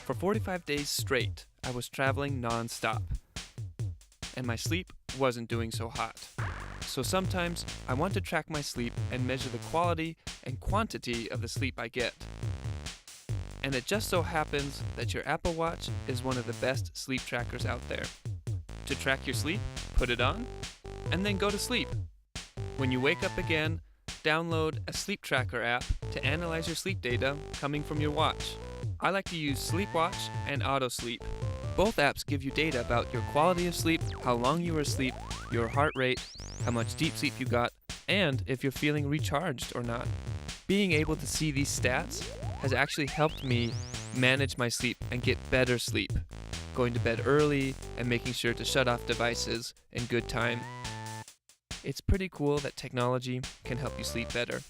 For 45 days straight, I was traveling non-stop, and my sleep wasn't doing so hot. So sometimes I want to track my sleep and measure the quality and quantity of the sleep I get. And it just so happens that your Apple Watch is one of the best sleep trackers out there. To track your sleep, put it on, and then go to sleep. When you wake up again, download a sleep tracker app to analyze your sleep data coming from your watch. I like to use Sleepwatch and AutoSleep. Both apps give you data about your quality of sleep, how long you were asleep, your heart rate, how much deep sleep you got, and if you're feeling recharged or not. Being able to see these stats has actually helped me manage my sleep and get better sleep, going to bed early and making sure to shut off devices in good time. It's pretty cool that technology can help you sleep better.